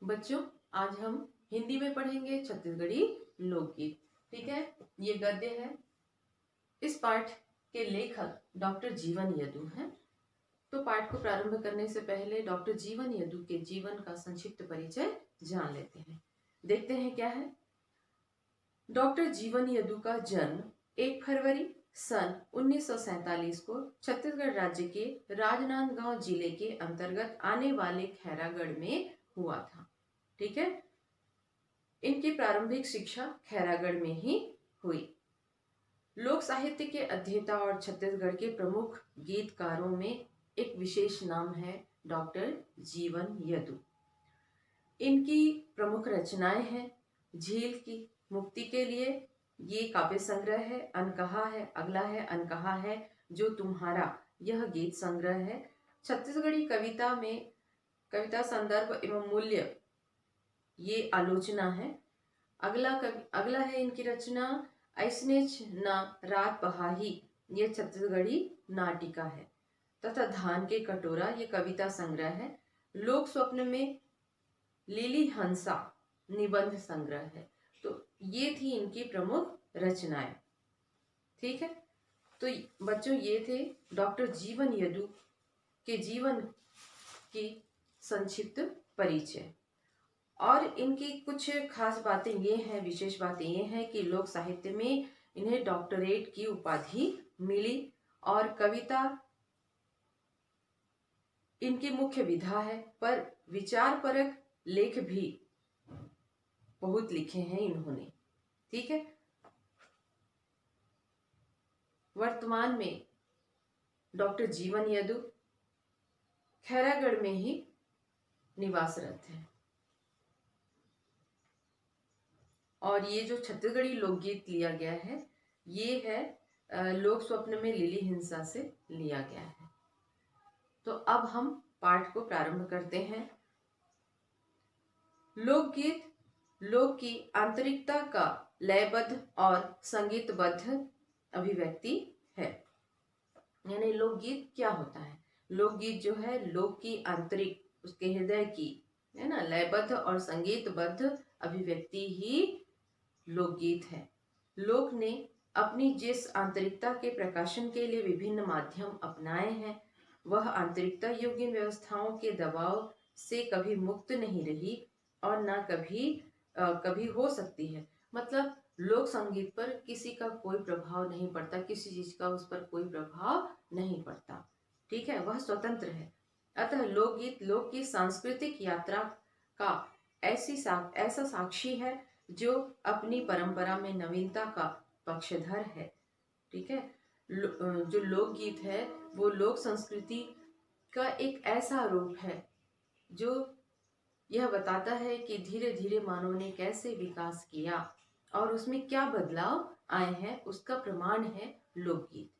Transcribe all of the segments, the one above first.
बच्चों, आज हम हिंदी में पढ़ेंगे छत्तीसगढ़ी लोकगीत। ठीक है, ये गद्य है। इस पाठ के लेखक डॉक्टर जीवन यदु हैं। तो पाठ को प्रारंभ करने से पहले डॉक्टर जीवन यदु के जीवन का संक्षिप्त परिचय जान लेते हैं। देखते हैं क्या है। डॉक्टर जीवन यदु का जन्म 1 फरवरी सन 1947 को छत्तीसगढ़ राज्य के राजनांदगांव जिले के अंतर्गत आने वाले खैरागढ़ में हुआ था। ठीक है, इनकी प्रारंभिक शिक्षा खैरागढ़ में ही हुई। लोक साहित्य के अध्येता और छत्तीसगढ़ के प्रमुख गीतकारों में एक विशेष नाम है डॉक्टर जीवन यदु। इनकी प्रमुख रचनाएं हैं झील की मुक्ति के लिए, ये काव्य संग्रह है। अनकहा है, अगला है अनकहा है जो तुम्हारा, यह गीत संग्रह है। छत्तीसगढ़ी कविता में कविता संदर्भ एवं मूल्य, ये आलोचना है। अगला है इनकी रचना ऐसनेच ना रात बहाही, ये छत्तीसगढ़ी नाटिका है। तथा धान के कटोरा, ये कविता संग्रह है। लोक स्वप्न में लिली हंसा, निबंध संग्रह है। तो ये थी इनकी प्रमुख रचनाएं। ठीक है, तो बच्चों ये थे डॉक्टर जीवन यदु के जीवन की संक्षिप्त परिचय। और इनकी कुछ खास बातें ये हैं, विशेष बातें ये हैं कि लोक साहित्य में इन्हें डॉक्टरेट की उपाधि मिली और कविता इनकी मुख्य विधा है, पर विचार परक लेख भी बहुत लिखे हैं इन्होंने। ठीक है, वर्तमान में डॉक्टर जीवन यदु खैरागढ़ में ही निवासरत हैं। और ये जो छत्तीसगढ़ी लोकगीत लिया गया है, ये है लोक स्वप्न में लिली हिंसा से लिया गया है। तो अब हम पाठ को प्रारंभ करते हैं। लोकगीत लोक की आंतरिकता का लयबद्ध और संगीतबद्ध अभिव्यक्ति है। यानी लोकगीत क्या होता है? लोकगीत जो है लोक की आंतरिक, उसके हृदय की, है ना, लयबद्ध और संगीतबद्ध अभिव्यक्ति ही लोकगीत है। लोक ने अपनी जिस आंतरिकता के प्रकाशन के लिए विभिन्न माध्यम अपनाए हैं, वह आंतरिकता योग्य व्यवस्थाओं के दबाव से कभी मुक्त नहीं रही और ना कभी हो सकती है। मतलब लोक संगीत पर किसी का कोई प्रभाव नहीं पड़ता, किसी चीज का उस पर कोई प्रभाव नहीं पड़ता। ठीक है, वह स्वतंत्र है। अतः लोकगीत लोक की सांस्कृतिक यात्रा का ऐसा साक्षी है जो अपनी परंपरा में नवीनता का पक्षधर है। ठीक है, जो लोकगीत है वो लोक संस्कृति का एक ऐसा रूप है जो यह बताता है कि धीरे धीरे मानव ने कैसे विकास किया और उसमें क्या बदलाव आए हैं, उसका प्रमाण है लोकगीत।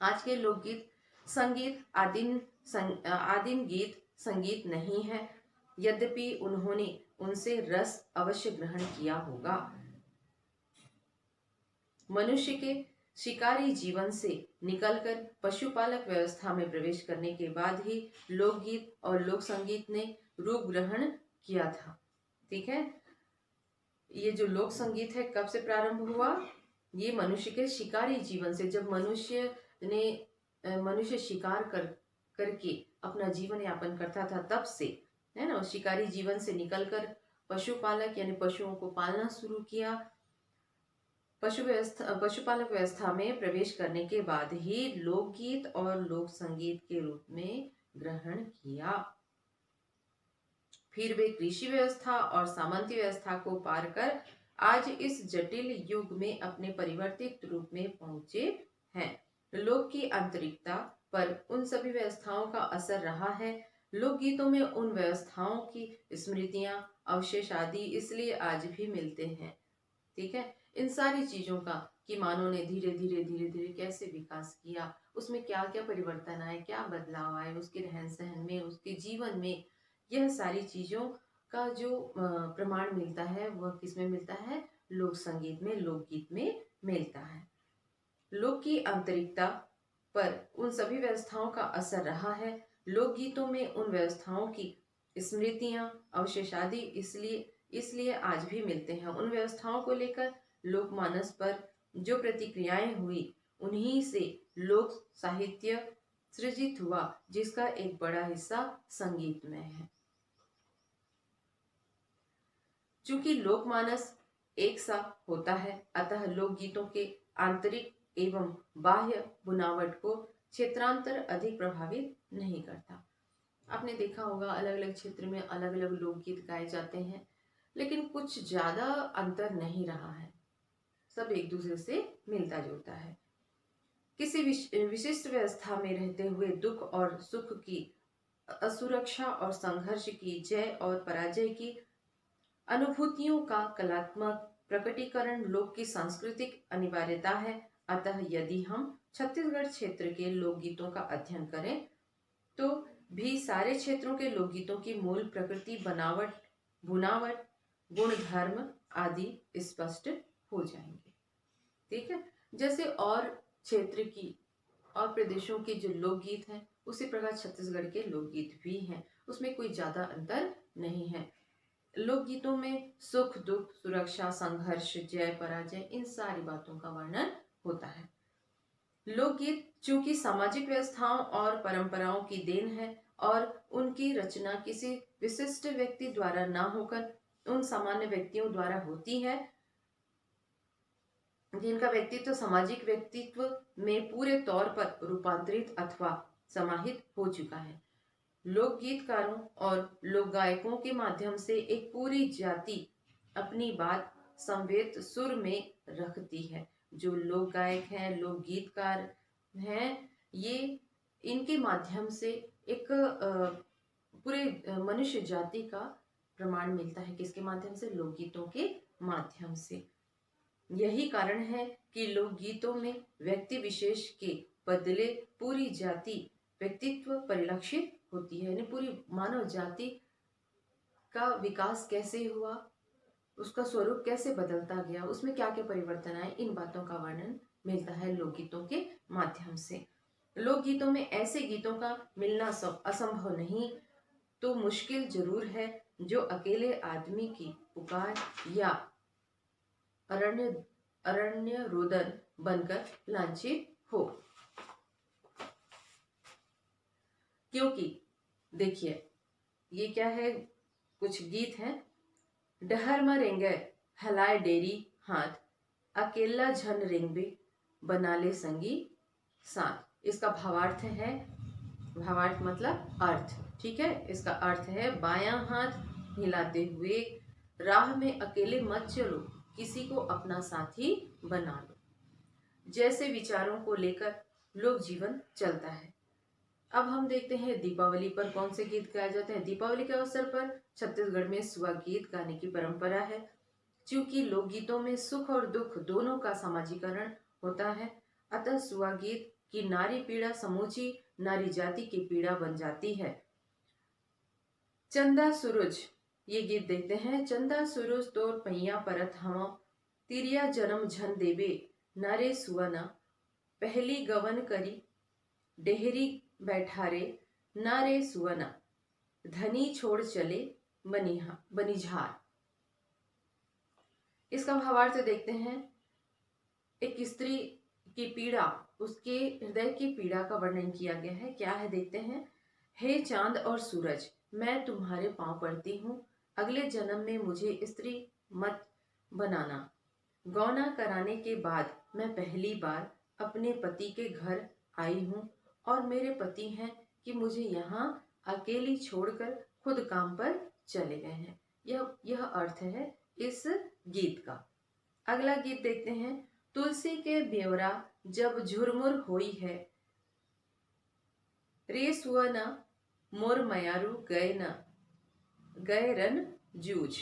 आज के लोकगीत संगीत आदिम गीत संगीत नहीं है, यद्यपि उन्होंने उनसे रस अवश्य ग्रहण किया होगा। मनुष्य के शिकारी जीवन से निकलकर पशुपालक व्यवस्था में प्रवेश करने के बाद ही लोकगीत और लोक संगीत ने रूप ग्रहण किया था। ठीक है, ये जो लोक संगीत है कब से प्रारंभ हुआ? ये मनुष्य के शिकारी जीवन से, जब मनुष्य शिकार करके अपना जीवन यापन करता था तब से, है ना। शिकारी जीवन से निकलकर पशुपालक यानी पशुओं को पालना शुरू किया। पशुपालक व्यवस्था में प्रवेश करने के बाद ही लोकगीत और लोक संगीत के रूप में ग्रहण किया। फिर वे कृषि व्यवस्था और सामंती व्यवस्था को पार कर आज इस जटिल युग में अपने परिवर्तित रूप में पहुंचे हैं। लोक की आंतरिकता पर उन सभी व्यवस्थाओं का असर रहा है। लोकगीतों में उन व्यवस्थाओं की स्मृतियां, अवशेष आदि इसलिए आज भी मिलते हैं। ठीक है, इन सारी चीजों का कि मानव ने धीरे धीरे कैसे विकास किया, उसमें क्या क्या परिवर्तन आए, क्या बदलाव आए उसके रहन सहन में, उसके जीवन में, यह सारी चीजों का जो प्रमाण मिलता है वह किसमें मिलता है? लोक संगीत में, लोकगीत में मिलता है। लोक की आंतरिकता पर उन सभी व्यवस्थाओं का असर रहा है। लोकगीतों में उन व्यवस्थाओं की स्मृतियां, अवशेष आदि इसलिए इसलिए आज भी मिलते हैं। उन व्यवस्थाओं को लेकर लोकमानस पर जो प्रतिक्रियाएं हुई उन्हीं से लोक साहित्य सृजित हुआ, जिसका एक बड़ा हिस्सा संगीतमय है। चूंकि लोकमानस एक सा होता है, अतः लोकगीतों के आंतरिक एवं बाह्य बुनावट को क्षेत्रांतर अधिक प्रभावित नहीं करता। आपने देखा होगा अलग अलग क्षेत्र में अलग अलग लोकगीत गाए जाते हैं, लेकिन कुछ ज्यादा अंतर नहीं रहा है, सब एक दूसरे से मिलता जुलता है। किसी विशिष्ट व्यवस्था में रहते हुए दुख और सुख की, असुरक्षा और संघर्ष की, जय और पराजय की अनुभूतियों का कलात्मक प्रकटीकरण लोक की सांस्कृतिक अनिवार्यता है। अतः यदि हम छत्तीसगढ़ क्षेत्र के लोकगीतों का अध्ययन करें तो भी सारे क्षेत्रों के लोकगीतों की मूल प्रकृति, बनावट, बुनावट, गुणधर्म आदि स्पष्ट हो जाएंगे। ठीक है, जैसे और क्षेत्र की और प्रदेशों के जो लोकगीत हैं उसी प्रकार छत्तीसगढ़ के लोकगीत भी हैं, उसमें कोई ज्यादा अंतर नहीं है। लोकगीतों में सुख दुख, सुरक्षा, संघर्ष, जय पराजय, इन सारी बातों का वर्णन होता है। लोकगीत चूंकि सामाजिक व्यवस्थाओं और परंपराओं की देन है और उनकी रचना किसी विशिष्ट व्यक्ति द्वारा न होकर उन सामान्य व्यक्तियों द्वारा होती है, जिनका व्यक्तित्व सामाजिक व्यक्तित्व में पूरे तौर पर रूपांतरित अथवा समाहित हो चुका है। लोकगीतकारों और लोक गायकों के माध्यम से एक पूरी जाति अपनी बात संवेद सुर में रखती है। जो लोक गायक हैं, लोक गीतकार हैं, ये इनके माध्यम से एक पूरे मनुष्य जाति का प्रमाण मिलता है। किसके माध्यम से? लोकगीतों के माध्यम से। यही कारण है कि लोकगीतों में व्यक्ति विशेष के बदले पूरी जाति व्यक्तित्व परिलक्षित होती है। यानी पूरी मानव जाति का विकास कैसे हुआ, उसका स्वरूप कैसे बदलता गया, उसमें क्या क्या परिवर्तन आए, इन बातों का वर्णन मिलता है लोकगीतों के माध्यम से। लोकगीतों में ऐसे गीतों का मिलना असंभव नहीं तो मुश्किल जरूर है जो अकेले आदमी की पुकार या अरण्य रोदन बनकर लांछित हो। क्योंकि देखिए ये क्या है, कुछ गीत हैं। डहर में रेंगे हलाए डेरी हाथ, अकेला झन रेंगबे बना ले संगी साथ। इसका भावार्थ है, भावार्थ मतलब अर्थ, ठीक है। इसका अर्थ है बायां हाथ हिलाते हुए राह में अकेले मत चलो, किसी को अपना साथी बना लो। जैसे विचारों को लेकर लोक जीवन चलता है। अब हम देखते हैं दीपावली पर कौन से गीत गाए जाते हैं। दीपावली के अवसर पर छत्तीसगढ़ में सुआ गीत गाने की परंपरा है। चूंकि लोकगीतों में सुख और दुख दोनों का समाजीकरण होता है, अतः सुआ गीत की नारी पीड़ा समूची नारी जाति की पीड़ा बन जाती है। चंदा सूरज, ये गीत देखते हैं। चंदा सूरज तोर पैया परत हवा, तिरिया जन्म झन देवे नारे सुअना, पहली गवन करी डेहरी बैठारे नारे सुअना, धनी छोड़ चले बनिझार। इसका भावार्थ देखते हैं। एक स्त्री की पीड़ा, उसके हृदय की पीड़ा का वर्णन किया गया है। क्या है देखते हैं। हे चांद और सूरज, मैं तुम्हारे पांव पड़ती हूँ, अगले जन्म में मुझे स्त्री मत बनाना। गौना कराने के बाद मैं पहली बार अपने पति के घर आई हूँ और मेरे पति हैं कि मुझे यहाँ अकेली छोड़कर खुद काम पर चले गए हैं। यह अर्थ है इस गीत का। अगला गीत देखते हैं। तुलसी के ब्यौरा जब झुरमुर होई है, रे सुअना मोर मयारू गए रन जूझ।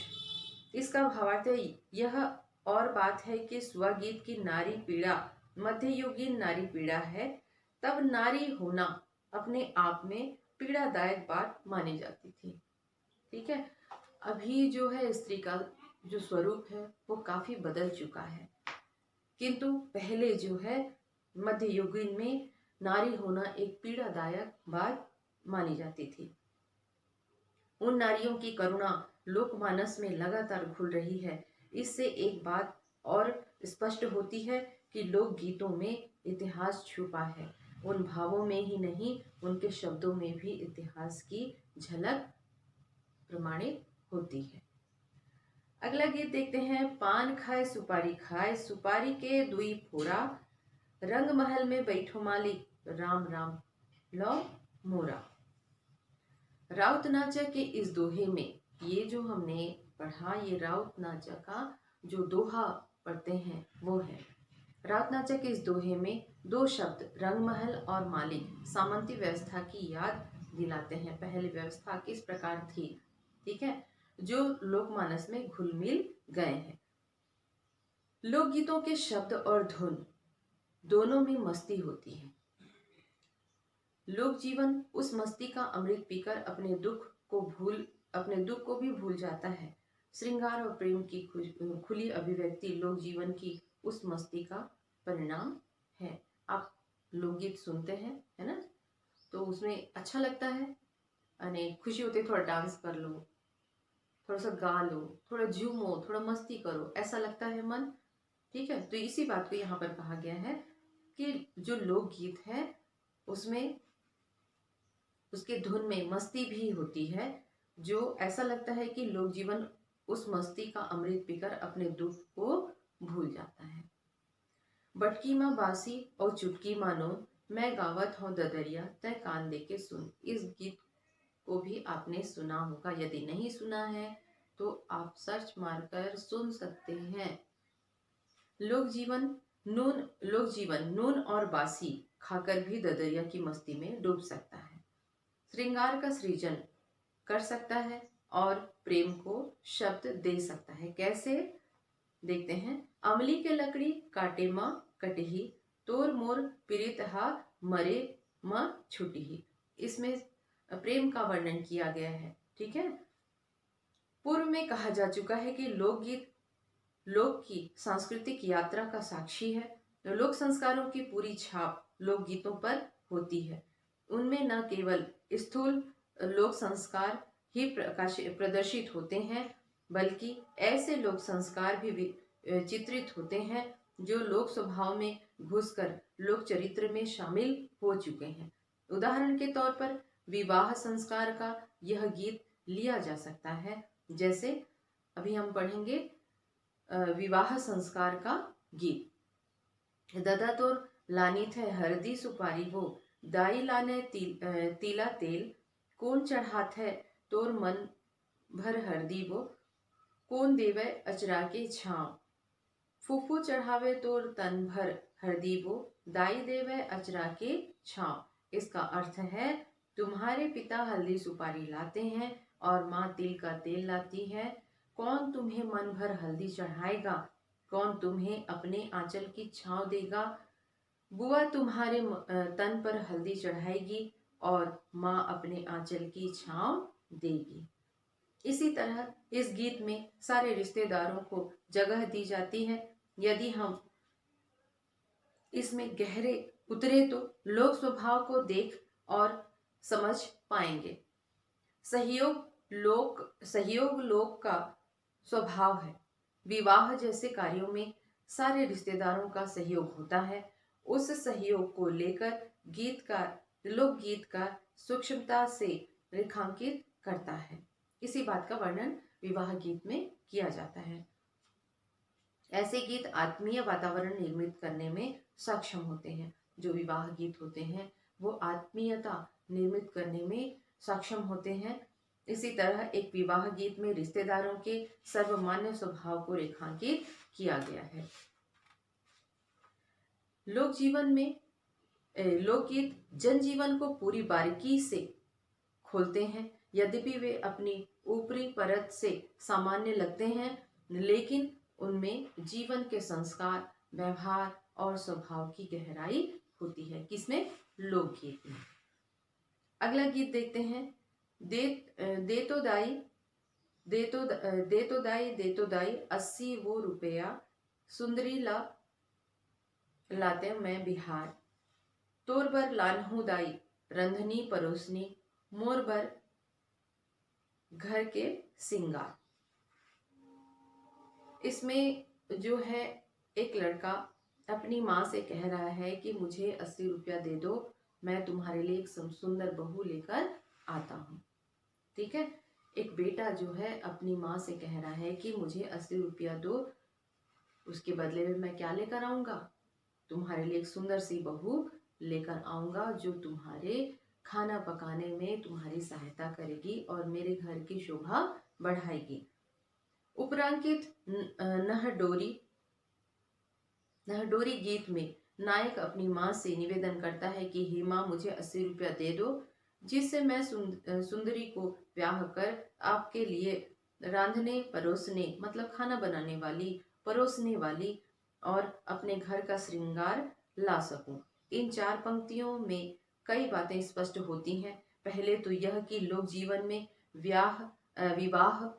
इसका भावार्थ है, यह और बात है कि सुआ गीत की नारी पीड़ा मध्ययुगीन नारी पीड़ा है। तब नारी होना अपने आप में पीड़ादायक बात मानी जाती थी। ठीक है, अभी जो है स्त्री का जो स्वरूप है वो काफी बदल चुका है, किंतु पहले जो है मध्ययुगीन में नारी होना एक पीड़ादायक बात मानी जाती थी। उन नारियों की करुणा लोकमानस में लगातार घुल रही है। इससे एक बात और स्पष्ट होती है कि लोकगीतों में इतिहास छुपा है। उन भावों में ही नहीं, उनके शब्दों में भी इतिहास की झलक प्रमाणित होती है। अगला गीत देखते हैं। पान खाए सुपारी सुपारी के दुई फोरा, रंग महल में बैठो मालिक, राम राम लो मोरा। राउत नाचा के इस दोहे में, ये जो हमने पढ़ा, ये राउत नाचा का जो दोहा पढ़ते हैं वो है। राउत नाचा के इस दोहे में दो शब्द रंगमहल और मालिक सामंती व्यवस्था की याद दिलाते हैं। पहले व्यवस्था किस प्रकार थी, ठीक है, जो लोकमानस में घुल मिल गए हैं। लोकगीतों के शब्द और धुन दोनों में मस्ती होती है। लोक जीवन उस मस्ती का अमृत पीकर अपने दुख को भी भूल जाता है। श्रृंगार और प्रेम की खुली अभिव्यक्ति लोक जीवन की उस मस्ती का परिणाम है। आप लोकगीत सुनते हैं, है ना, तो उसमें अच्छा लगता है, अने खुशी होती है, थोड़ा डांस कर लो, थोड़ा सा गा लो, थोड़ा झूमो, थोड़ा मस्ती करो, ऐसा लगता है मन, ठीक है। तो इसी बात को यहाँ पर कहा गया है कि जो लोकगीत है उसमें उसके धुन में मस्ती भी होती है, जो ऐसा लगता है कि लोक जीवन उस मस्ती का अमृत पीकर अपने दुख को भूल जाता है। बटकी माँ बासी और चुटकी मानो, मैं गावत हूँ ददरिया, तय कान दे के सुन। इस गीत को भी आपने सुना होगा, यदि नहीं सुना है तो आप सर्च मारकर सुन सकते हैं। लोक जीवन नून और बासी खाकर भी ददरिया की मस्ती में डूब सकता है, श्रृंगार का सृजन कर सकता है और प्रेम को शब्द दे सकता है। कैसे, देखते हैं। अमली के लकड़ी काटे माँ कटही, तोर मोर पीड़ित हा मरे माँ छुटी। इसमें प्रेम का वर्णन किया गया है, ठीक है। पूर्व में कहा जा चुका है कि लोकगीत लोक की सांस्कृतिक यात्रा का साक्षी है। तो लोक संस्कारों की पूरी छाप लोकगीतों पर होती है। उनमें न केवल स्थूल लोक संस्कार ही प्रदर्शित होते हैं, बल्कि ऐसे लोक संस्कार भी चित्रित होते हैं जो लोक स्वभाव में घुसकर लोक चरित्र में शामिल हो चुके हैं। उदाहरण के तौर पर विवाह संस्कार का यह गीत लिया जा सकता है। जैसे अभी हम पढ़ेंगे विवाह संस्कार का गीत। ददा तोर लानी थे हरदी सुपारी वो, दाई लाने तीला तेल, कौन चढ़ात है तोर मन भर हरदी वो, कौन देवे अचरा के छाँव, फूफू चढ़ावे तोर तन भर हरदी वो, दाई देवे अचरा के छाँव। इसका अर्थ है, तुम्हारे पिता हल्दी सुपारी लाते हैं और माँ तिल का तेल लाती है, कौन तुम्हें मन भर हल्दी चढ़ाएगा, कौन तुम्हें अपने आंचल की छाँव देगा। बुआ तुम्हारे तन पर हल्दी चढ़ाएगी और माँ अपने आंचल की छाँव देगी। इसी तरह इस गीत में सारे रिश्तेदारों को जगह दी जाती है। यदि हम इसमें गहरे उतरे तो लोक स्वभाव को देख और समझ पाएंगे। सहयोग लोक का स्वभाव है। विवाह जैसे कार्यों में सारे रिश्तेदारों का सहयोग होता है। उस सहयोग को लेकर लोकगीतकार सूक्ष्मता से रेखांकित करता है। इसी बात का वर्णन विवाह गीत में किया जाता है। ऐसे गीत आत्मीय वातावरण निर्मित करने में सक्षम होते हैं। जो विवाह गीत होते हैं वो आत्मीयता निर्मित करने में सक्षम होते हैं। इसी तरह एक विवाह गीत में रिश्तेदारों के सर्वमान्य स्वभाव को रेखांकित किया गया है। लोकगीत जनजीवन को पूरी बारीकी से खोलते हैं। यद्यपि वे अपनी ऊपरी परत से सामान्य लगते हैं, लेकिन उनमें जीवन के संस्कार, व्यवहार और स्वभाव की गहराई होती है। किसमें? लोकगीत में। अगला गीत देखते हैं। दे तो दाई 80 वो रुपया, सुंदरी लाते मैं बिहार, तोर बर लानहू दाई रंधनी परोसनी, मोर बर घर के श्रृंगार। इसमें जो है एक लड़का अपनी माँ से कह रहा है कि मुझे 80 रुपया दे दो, मैं तुम्हारे लिए एक सुंदर बहू लेकर आता हूँ। ठीक है, एक बेटा जो है अपनी माँ से कह रहा है कि मुझे 80 रुपया दो, उसके बदले में मैं क्या लेकर आऊँगा, तुम्हारे लिए एक सुंदर सी बहू लेकर आऊँगा जो तुम्हारे खाना पकाने में तुम्हारी सहायता करेगी और मेरे घर की शोभा बढ़ाएगी। उपरांकित नहडोरी गीत में नायक अपनी माँ से निवेदन करता है कि हे माँ, मुझे 80 रुपया दे दो, जिससे मैं सुंदरी को ब्याह कर आपके लिए रांधने परोसने, मतलब खाना बनाने वाली, परोसने वाली और अपने घर का श्रृंगार ला सकूं। इन 4 पंक्तियों में कई बातें स्पष्ट होती हैं। पहले तो यह कि लोक जीवन में विवाह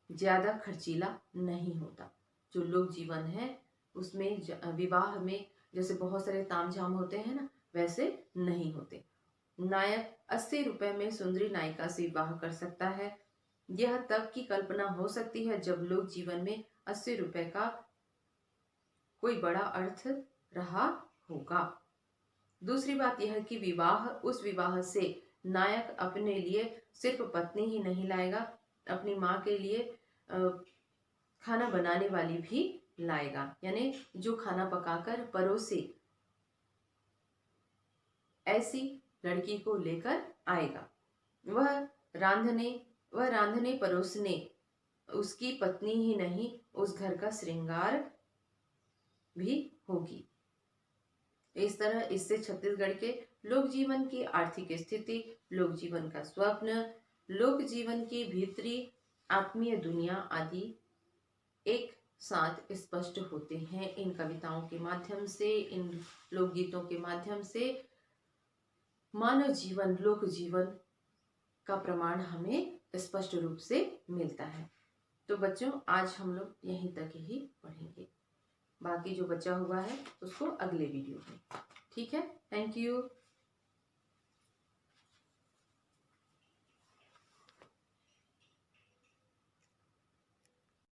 ज्यादा खर्चीला नहीं होता। जो लोक जीवन है उसमें विवाह में जैसे बहुत सारे तामझाम होते हैं ना, वैसे नहीं होते। नायक 80 रुपए में सुंदरी नायिका से विवाह कर सकता है। यह तब की कल्पना हो सकती है जब लोक जीवन में 80 रुपए का कोई बड़ा अर्थ रहा होगा। दूसरी बात यह कि उस विवाह से नायक अपने लिए सिर्फ पत्नी ही नहीं लाएगा, अपनी माँ के लिए खाना बनाने वाली भी लाएगा, यानी जो खाना पकाकर परोसे ऐसी लड़की को लेकर आएगा। वह रांधने परोसने उसकी पत्नी ही नहीं, उस घर का श्रृंगार भी होगी। इस तरह इससे छत्तीसगढ़ के लोक जीवन की आर्थिक स्थिति, लोक जीवन का स्वप्न, लोक जीवन की भीतरी आत्मीय दुनिया आदि एक साथ स्पष्ट होते हैं। इन कविताओं के माध्यम से, इन लोकगीतों के माध्यम से मानव जीवन, लोक जीवन का प्रमाण हमें स्पष्ट रूप से मिलता है। तो बच्चों, आज हम लोग यहीं तक ही पढ़ेंगे, बाकी जो बचा हुआ है उसको अगले वीडियो में। ठीक है, थैंक यू।